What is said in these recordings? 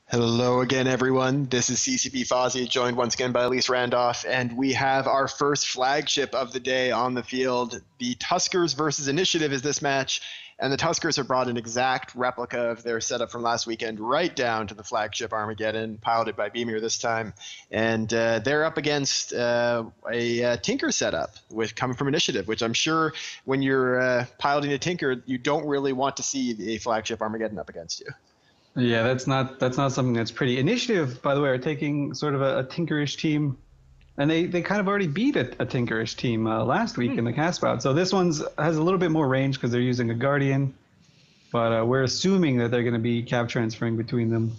Hello again, everyone. This is CCP Fozzie, joined once again by Elise Randolph, and we have our first flagship of the day on the field. The Tuskers versus Initiative is this match, and the Tuskers have brought an exact replica of their setup from last weekend right down to the flagship Armageddon, piloted by Beamer this time. And they're up against a Tinker setup coming from Initiative, which I'm sure when you're piloting a Tinker, you don't really want to see a flagship Armageddon up against you. Yeah, that's not something that's pretty. Initiative, by the way, are taking sort of a Tinkerish team, and they kind of already beat a Tinkerish team last week in the cast bout. So this one's has a little bit more range because they're using a Guardian, but we're assuming that they're going to be cap transferring between them.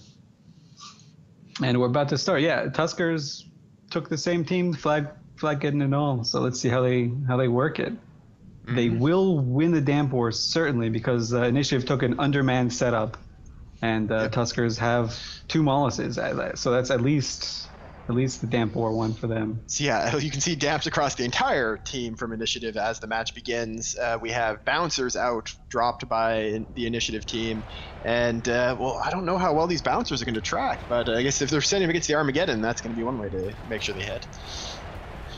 And we're about to start. Yeah, Tuskers took the same team, flag getting and all. So let's see how they work it. Mm-hmm. They will win the Damp War certainly because Initiative took an undermanned setup. And Tuskers have 2 Molluses, so that's at least the Damp War one for them. So yeah, you can see damps across the entire team from Initiative as the match begins. We have Bouncers out, dropped by the Initiative team. And, well, I don't know how well these Bouncers are going to track, but I guess if they're sending them against the Armageddon, that's going to be one way to make sure they hit.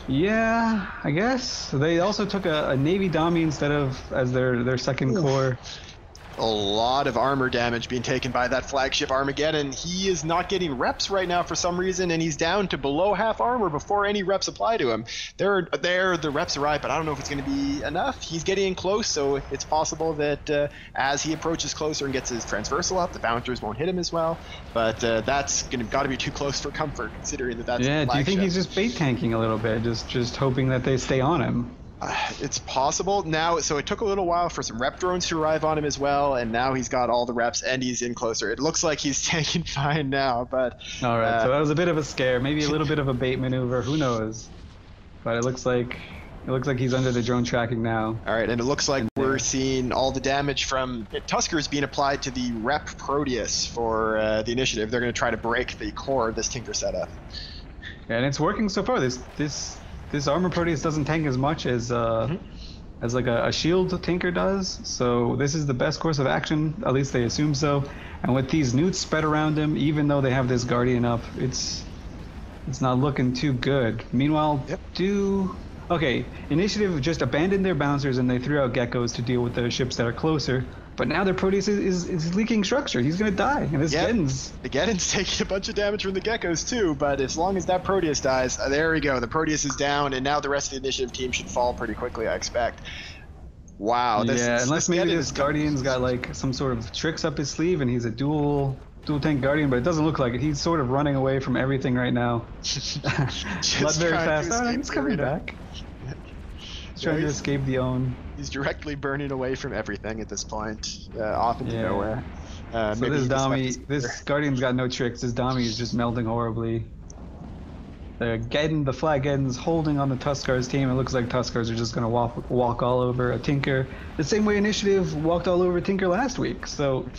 Yeah, I guess. They also took a Navy Dummy instead of as their second core. A lot of armor damage being taken by that flagship Armageddon. He is not getting reps right now for some reason, and he's down to below half armor before any reps apply to him. The reps arrive, but I don't know if it's going to be enough. He's getting in close, so it's possible that as he approaches closer and gets his transversal up, the Bouncers won't hit him as well. But that's got to be too close for comfort, considering that's yeah. Do you think he's just bait tanking a little bit, just hoping that they stay on him? It's possible now. So it took a little while for some rep drones to arrive on him as well, and now he's got all the reps and he's in closer. It looks like he's tanking fine now, but all right. So that was a bit of a scare, maybe a little bit of a bait maneuver. Who knows? But it looks like he's under the drone tracking now. All right, and it looks like we're seeing all the damage from Tuskers being applied to the rep Proteus for the Initiative. They're going to try to break the core of this Tinker setup. Yeah, and it's working so far. This armor Proteus doesn't tank as much as like a shield Tinker does, so this is the best course of action, at least they assume so. And with these newts spread around him, even though they have this Guardian up, it's not looking too good. Meanwhile, Initiative just abandoned their Bouncers and they threw out Geckos to deal with the ships that are closer. But now their Proteus is leaking structure. He's going to die. And this Geddon's... The Geddon's taking a bunch of damage from the Geckos too, but as long as that Proteus dies, there we go. The Proteus is down, and now the rest of the Initiative team should fall pretty quickly, I expect. Wow. Unless maybe this Guardian's got like some sort of tricks up his sleeve and he's a dual tank Guardian, but it doesn't look like it. He's sort of running away from everything right now. Not very fast. Oh, he's coming back. He's trying to escape the own. He's directly burning away from everything at this point, off into nowhere. So this Guardian's got no tricks. This Dummy is just melting horribly. The Flaggeddon's holding on the Tuskers team. It looks like Tuskers are just going to walk all over a Tinker. The same way Initiative walked all over Tinker last week. So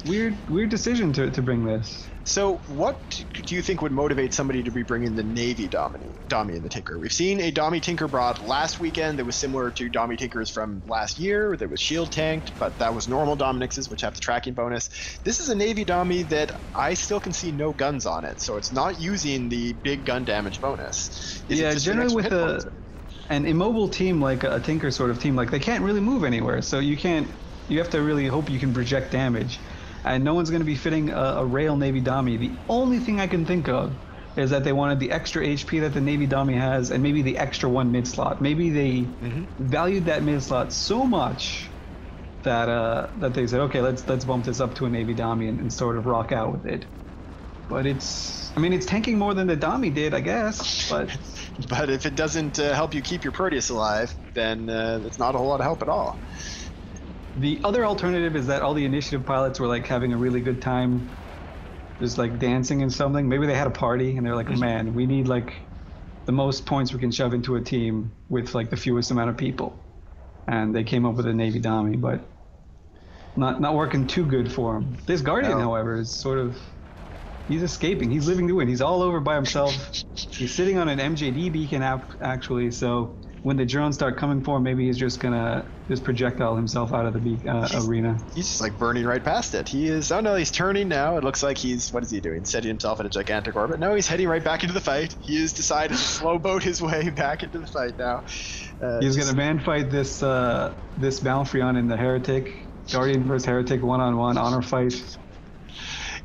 weird decision to bring this. So what do you think would motivate somebody to be bringing the Navy Dummy in the Tinker? We've seen a Dummy Tinker brought last weekend that was similar to Dummy Tinkers from last year that was shield tanked, but that was normal Dominixes, which have the tracking bonus. This is a Navy Dummy that I still can see no guns on it, so it's not using the big gun damage bonus. Generally with an immobile team like a Tinker sort of team, like they can't really move anywhere, so you have to really hope you can project damage. And no one's going to be fitting a rail Navy Dummy. The only thing I can think of is that they wanted the extra HP that the Navy Dummy has and maybe the extra 1 mid slot. Maybe they valued that mid slot so much that they said, okay, let's bump this up to a Navy Dummy and sort of rock out with it. But it's tanking more than the Dummy did, I guess. But but if it doesn't help you keep your Proteus alive, then it's not a whole lot of help at all. The other alternative is that all the Initiative pilots were like having a really good time just like dancing and something. Maybe they had a party and they're like, man, we need like the most points we can shove into a team with like the fewest amount of people. And they came up with a Navy Dummy, but not working too good for him. This Guardian, however, is sort of, he's escaping. He's living the win. He's all over by himself. He's sitting on an MJD beacon actually, so when the drones start coming for him, maybe he's just gonna just projectile himself out of the arena. He's just like burning right past it. He is. Oh no, he's turning now. It looks like he's. What is he doing? Setting himself in a gigantic orbit. No, he's heading right back into the fight. He has decided to slow boat his way back into the fight now. He's gonna man fight this Malfreon in the Heretic Guardian versus Heretic one-on-one honor fight.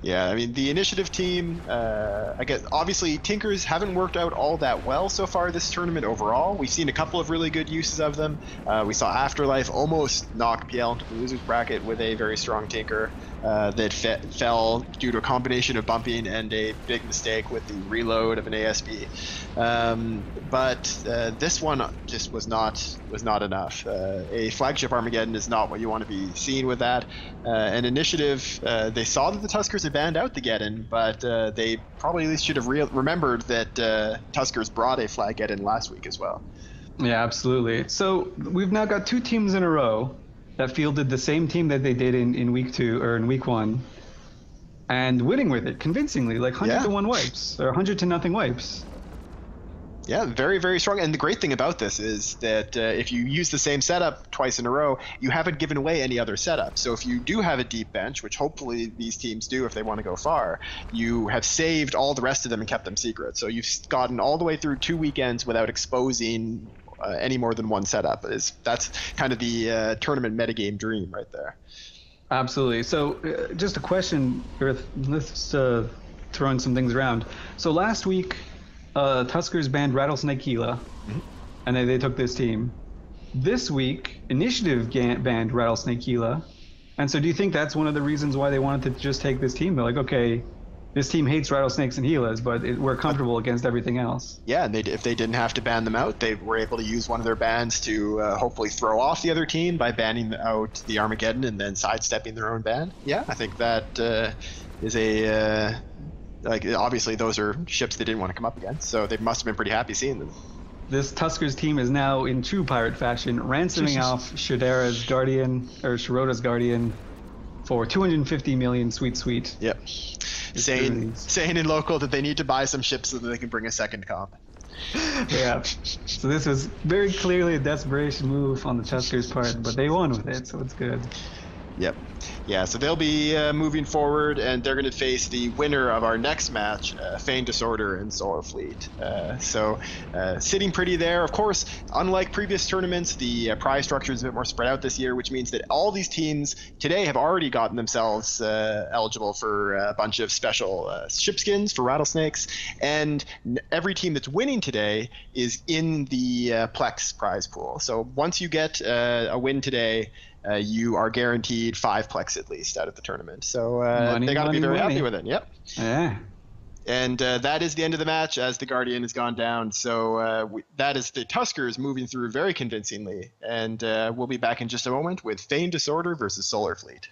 Yeah, I mean, the Initiative team, I guess, obviously, Tinkers haven't worked out all that well so far this tournament overall. We've seen a couple of really good uses of them. We saw Afterlife almost knock PL into the loser's bracket with a very strong Tinker that fell due to a combination of bumping and a big mistake with the reload of an ASB. But this one just was not enough. A flagship Armageddon is not what you want to be seeing with that. An Initiative, they saw that the Tuskers had banned out the Geddon, but they probably at least should have remembered that Tuskers brought a Flaggeddon last week as well. Yeah, absolutely. So we've now got 2 teams in a row that fielded the same team that they did in week 2 or in week 1, and winning with it convincingly, like 100 to 1 wipes or 100 to nothing wipes. Yeah, very, very strong. And the great thing about this is that if you use the same setup twice in a row, you haven't given away any other setup. So if you do have a deep bench, which hopefully these teams do if they want to go far, you have saved all the rest of them and kept them secret. So you've gotten all the way through 2 weekends without exposing any more than one setup. That's kind of the tournament metagame dream right there. Absolutely. So just a question, let's throw in some things around. So last week, Tuskers banned Rattlesnake Gila, and they took this team. This week, Initiative banned Rattlesnake Gila, and so do you think that's one of the reasons why they wanted to just take this team? They're like, okay, this team hates rattlesnakes and Gilas, but we're comfortable against everything else. Yeah, and if they didn't have to ban them out, they were able to use one of their bans to hopefully throw off the other team by banning out the Armageddon and then sidestepping their own ban. Yeah, I think that is a... like, obviously, those are ships they didn't want to come up against, so they must have been pretty happy seeing them. This Tuskers team is now, in true pirate fashion, ransoming off Shiroda's Guardian for 250 million sweet. Yep. Saying in local that they need to buy some ships so that they can bring a second comp. Yeah. So this was very clearly a desperation move on the Tuskers' part, but they won with it, so it's good. Yep. Yeah, so they'll be moving forward, and they're going to face the winner of our next match, Feigned Disorder and Solar Fleet. So sitting pretty there. Of course, unlike previous tournaments, the prize structure is a bit more spread out this year, which means that all these teams today have already gotten themselves eligible for a bunch of special ship skins for rattlesnakes, and every team that's winning today is in the Plex prize pool. So once you get a win today, you are guaranteed 5 Plex at least out of the tournament. So they got to be very happy with it. Yep. Yeah. And that is the end of the match as the Guardian has gone down. So that is the Tuskers moving through very convincingly. And we'll be back in just a moment with Feigned Disorder versus Solar Fleet.